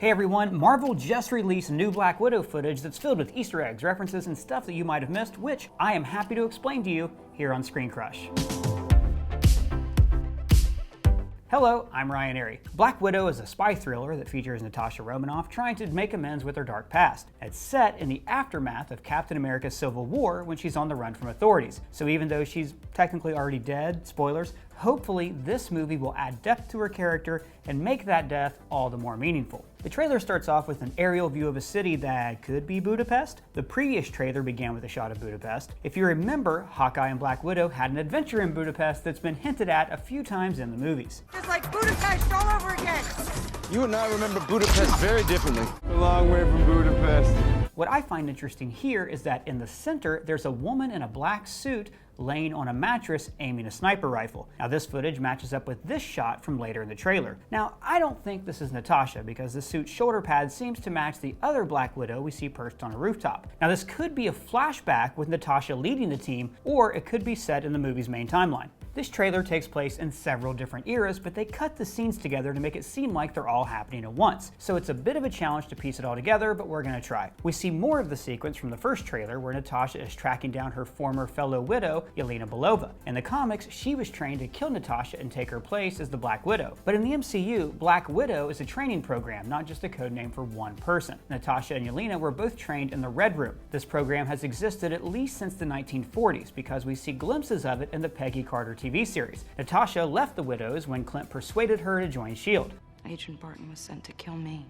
Hey everyone, Marvel just released new Black Widow footage that's filled with Easter eggs, references, and stuff that you might have missed, which I am happy to explain to you here on Screen Crush. Hello, I'm Ryan Airy. Black Widow is a spy thriller that features Natasha Romanoff trying to make amends with her dark past. It's set in the aftermath of Captain America's Civil War when she's on the run from authorities. So even though she's technically already dead, spoilers, hopefully this movie will add depth to her character and make that death all the more meaningful. The trailer starts off with an aerial view of a city that could be Budapest. The previous trailer began with a shot of Budapest. If you remember, Hawkeye and Black Widow had an adventure in Budapest that's been hinted at a few times in the movies. It's like Budapest all over again! You and I remember Budapest very differently. A long way from Budapest. What I find interesting here is that in the center, there's a woman in a black suit laying on a mattress aiming a sniper rifle. Now this footage matches up with this shot from later in the trailer. Now I don't think this is Natasha because the suit's shoulder pad seems to match the other Black Widow we see perched on a rooftop. Now this could be a flashback with Natasha leading the team, or it could be set in the movie's main timeline. This trailer takes place in several different eras, but they cut the scenes together to make it seem like they're all happening at once. So it's a bit of a challenge to piece it all together, but we're gonna try. We see more of the sequence from the first trailer where Natasha is tracking down her former fellow widow, Yelena Belova. In the comics, she was trained to kill Natasha and take her place as the Black Widow. But in the MCU, Black Widow is a training program, not just a code name for one person. Natasha and Yelena were both trained in the Red Room. This program has existed at least since the 1940s because we see glimpses of it in the Peggy Carter TV series. Natasha left the Widows when Clint persuaded her to join S.H.I.E.L.D. Agent Barton was sent to kill me.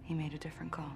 He made a different call.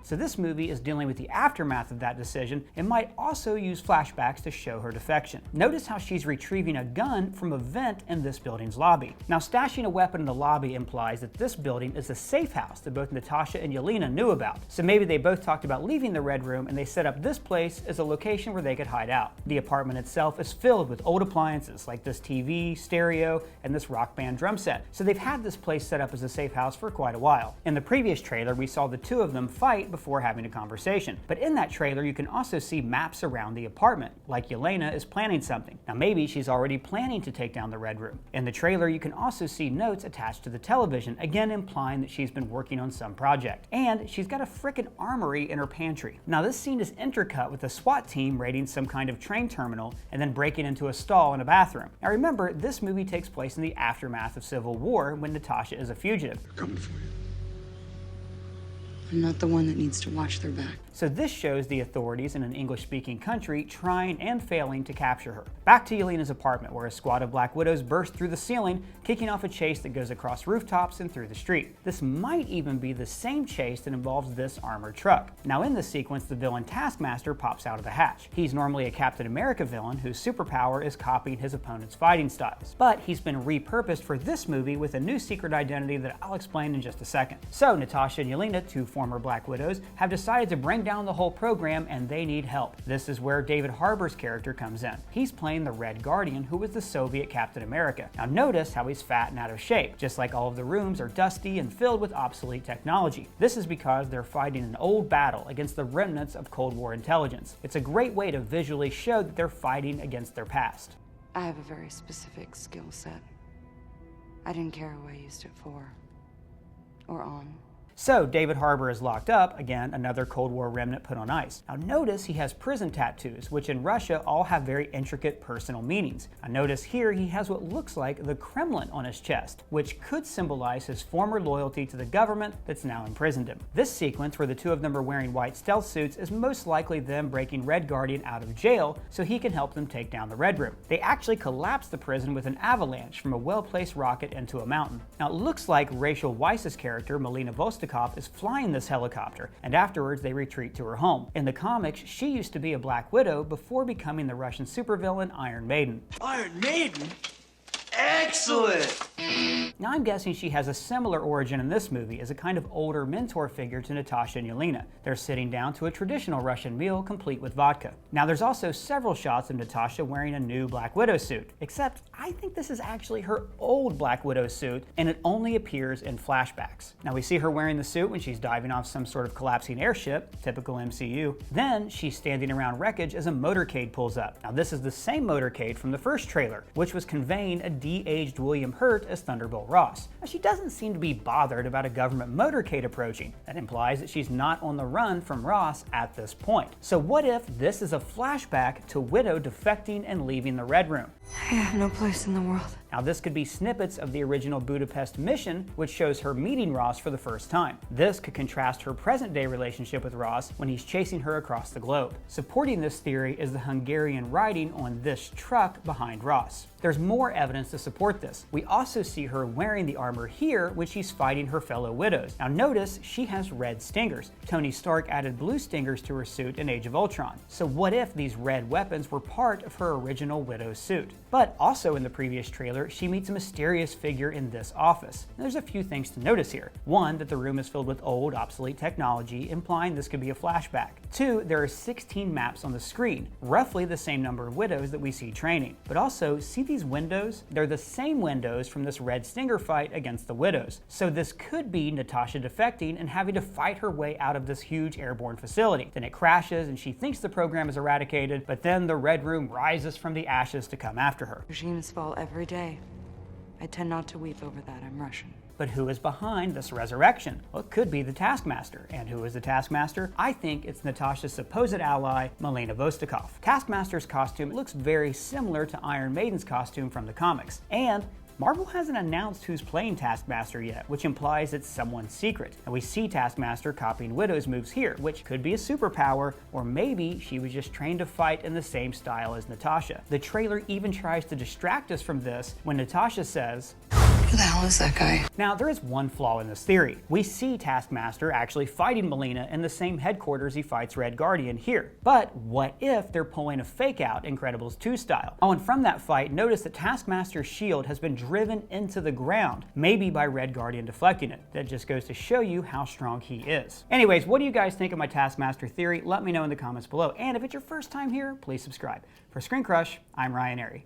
So this movie is dealing with the aftermath of that decision and might also use flashbacks to show her defection. Notice how she's retrieving a gun from a vent in this building's lobby. Now stashing a weapon in the lobby implies that this building is a safe house that both Natasha and Yelena knew about. So maybe they both talked about leaving the Red Room and they set up this place as a location where they could hide out. The apartment itself is filled with old appliances like this TV, stereo, and this rock band drum set. So they've had this place set up as a safe house for quite a while. In the previous trailer, we saw the two of them fight before having a conversation. But in that trailer, you can also see maps around the apartment, like Yelena is planning something. Now maybe she's already planning to take down the Red Room. In the trailer, you can also see notes attached to the television, again implying that she's been working on some project. And she's got a frickin' armory in her pantry. Now this scene is intercut with a SWAT team raiding some kind of train terminal and then breaking into a stall in a bathroom. Now remember, this movie takes place in the aftermath of Civil War when Natasha is a fugitive. They're coming for you. I'm not the one that needs to watch their back. So this shows the authorities in an English-speaking country trying and failing to capture her. Back to Yelena's apartment, where a squad of Black Widows burst through the ceiling, kicking off a chase that goes across rooftops and through the street. This might even be the same chase that involves this armored truck. Now in this sequence, the villain Taskmaster pops out of the hatch. He's normally a Captain America villain whose superpower is copying his opponent's fighting styles. But he's been repurposed for this movie with a new secret identity that I'll explain in just a second. So Natasha and Yelena, two former Black Widows, have decided to bring down the whole program and they need help. This is where David Harbour's character comes in. He's playing the Red Guardian, who was the Soviet Captain America. Now notice how he's fat and out of shape, just like all of the rooms are dusty and filled with obsolete technology. This is because they're fighting an old battle against the remnants of Cold War intelligence. It's a great way to visually show that they're fighting against their past. I have a very specific skill set. I didn't care who I used it for or on. So David Harbour is locked up, again, another Cold War remnant put on ice. Now notice he has prison tattoos, which in Russia all have very intricate personal meanings. Now notice here he has what looks like the Kremlin on his chest, which could symbolize his former loyalty to the government that's now imprisoned him. This sequence where the two of them are wearing white stealth suits is most likely them breaking Red Guardian out of jail so he can help them take down the Red Room. They actually collapse the prison with an avalanche from a well-placed rocket into a mountain. Now it looks like Rachel Weisz's character, Melina Vostokov, is flying this helicopter, and afterwards they retreat to her home. In the comics, she used to be a Black Widow before becoming the Russian supervillain Iron Maiden. Iron Maiden? Excellent! Now I'm guessing she has a similar origin in this movie as a kind of older mentor figure to Natasha and Yelena. They're sitting down to a traditional Russian meal complete with vodka. Now there's also several shots of Natasha wearing a new Black Widow suit, except I think this is actually her old Black Widow suit and it only appears in flashbacks. Now we see her wearing the suit when she's diving off some sort of collapsing airship, typical MCU. Then she's standing around wreckage as a motorcade pulls up. Now this is the same motorcade from the first trailer, which was conveying a de-aged William Hurt as Thunderbolt Ross. Now, she doesn't seem to be bothered about a government motorcade approaching. That implies that she's not on the run from Ross at this point. So what if this is a flashback to Widow defecting and leaving the Red Room? I have no place in the world. Now, this could be snippets of the original Budapest mission, which shows her meeting Ross for the first time. This could contrast her present-day relationship with Ross when he's chasing her across the globe. Supporting this theory is the Hungarian writing on this truck behind Ross. There's more evidence to support this. We also see her wearing the armor here when she's fighting her fellow Widows. Now notice she has red stingers. Tony Stark added blue stingers to her suit in Age of Ultron. So what if these red weapons were part of her original Widow's suit? But also in the previous trailer, she meets a mysterious figure in this office. Now, there's a few things to notice here. One, that the room is filled with old, obsolete technology, implying this could be a flashback. Two, there are 16 maps on the screen, roughly the same number of Widows that we see training. But also, see these windows? They're the same windows from this Red Stinger fight against the Widows. So this could be Natasha defecting and having to fight her way out of this huge airborne facility. Then it crashes and she thinks the program is eradicated, but then the Red Room rises from the ashes to come after her. Regimes fall every day. I tend not to weep over that. I'm Russian. But who is behind this resurrection? Well, it could be the Taskmaster. And who is the Taskmaster? I think it's Natasha's supposed ally, Melina Vostokov. Taskmaster's costume looks very similar to Iron Maiden's costume from the comics. And Marvel hasn't announced who's playing Taskmaster yet, which implies it's someone secret. And we see Taskmaster copying Widow's moves here, which could be a superpower, or maybe she was just trained to fight in the same style as Natasha. The trailer even tries to distract us from this when Natasha says, Who the hell is that guy? Now, there is one flaw in this theory. We see Taskmaster actually fighting Melina in the same headquarters he fights Red Guardian here. But what if they're pulling a fake out Incredibles 2 style? Oh, and from that fight, notice that Taskmaster's shield has been driven into the ground, maybe by Red Guardian deflecting it. That just goes to show you how strong he is. Anyways, what do you guys think of my Taskmaster theory? Let me know in the comments below. And if it's your first time here, please subscribe. For Screen Crush, I'm Ryan Airy.